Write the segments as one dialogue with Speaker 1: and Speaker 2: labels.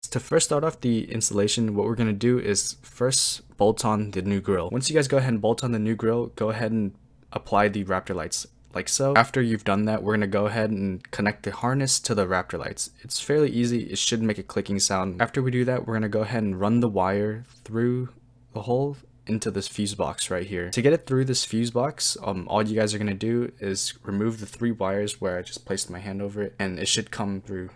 Speaker 1: To first start off the installation, what we're going to do is first bolt on the new grill. Once you guys go ahead and bolt on the new grill, go ahead and apply the Raptor lights like so. After you've done that, we're going to go ahead and connect the harness to the Raptor lights. It's fairly easy. It should make a clicking sound. After we do that, we're going to go ahead and run the wire through the hole into this fuse box right here. To get it through this fuse box, all you guys are going to do is remove the 3 wires where I just placed my hand over it, and it should come through.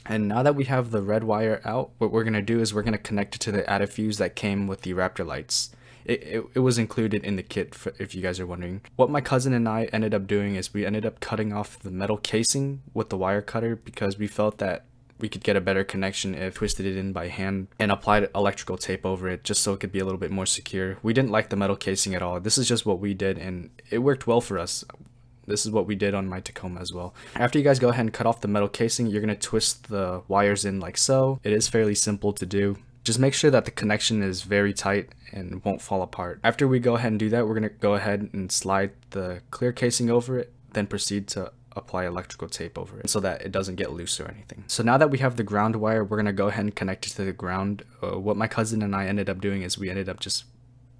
Speaker 1: And now that we have the red wire out, what we're going to do is we're going to connect it to the added fuse that came with the Raptor lights. It was included in the kit, if you guys are wondering. What my cousin and I ended up doing is we ended up cutting off the metal casing with the wire cutter because we felt that we could get a better connection if twisted it in by hand and applied electrical tape over it just so it could be a little bit more secure. We didn't like the metal casing at all. This is just what we did and it worked well for us. This is what we did on my Tacoma as well. After you guys go ahead and cut off the metal casing, you're going to twist the wires in like so. It is fairly simple to do. Just make sure that the connection is very tight and won't fall apart. After we go ahead and do that, we're going to go ahead and slide the clear casing over it, then proceed to apply electrical tape over it so that it doesn't get loose or anything. So now that we have the ground wire, we're going to go ahead and connect it to the ground. What my cousin and I ended up doing is we ended up just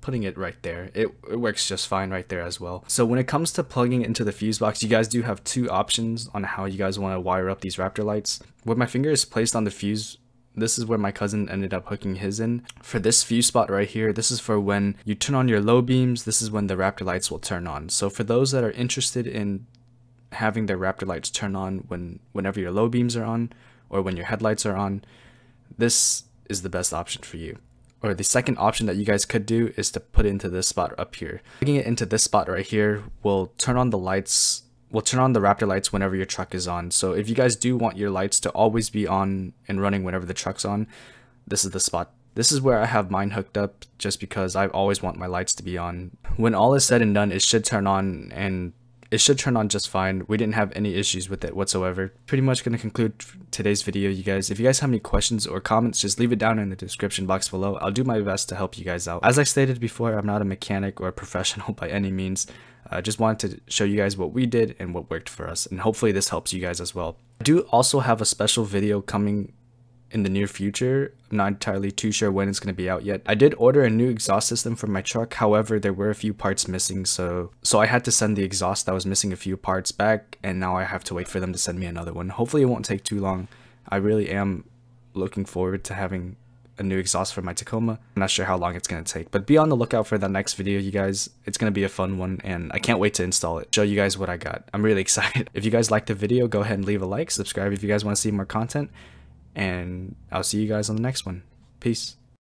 Speaker 1: putting it right there. It works just fine right there as well. So when it comes to plugging into the fuse box, you guys do have 2 options on how you guys want to wire up these Raptor lights. Where my finger is placed on the fuse, this is where my cousin ended up hooking his in. For this fuse spot right here, this is for when you turn on your low beams, this is when the Raptor lights will turn on. So for those that are interested in having their Raptor lights turn on whenever your low beams are on or when your headlights are on, this is the best option for you. Or the second option that you guys could do is to put it into this spot up here. Plugging it into this spot right here will turn on the lights, will turn on the Raptor lights whenever your truck is on. So if you guys do want your lights to always be on and running whenever the truck's on, this is the spot. This is where I have mine hooked up just because I always want my lights to be on. When all is said and done, it should turn on and it should turn on just fine. We didn't have any issues with it whatsoever. Pretty much going to conclude today's video, you guys. If you guys have any questions or comments, just leave it down in the description box below. I'll do my best to help you guys out. As I stated before, I'm not a mechanic or a professional by any means. I just wanted to show you guys what we did and what worked for us. And hopefully this helps you guys as well. I do also have a special video coming in the near future. I'm not entirely too sure when it's going to be out yet. I did order a new exhaust system for my truck, however there were a few parts missing, so I had to send the exhaust that was missing a few parts back, and now I have to wait for them to send me another one. Hopefully it won't take too long. I really am looking forward to having a new exhaust for my Tacoma. I'm not sure how long it's going to take, but be on the lookout for the next video, you guys. It's going to be a fun one and I can't wait to install it, show you guys what I got. I'm really excited. If you guys liked the video, go ahead and leave a like, subscribe if you guys want to see more content, and I'll see you guys on the next one. Peace.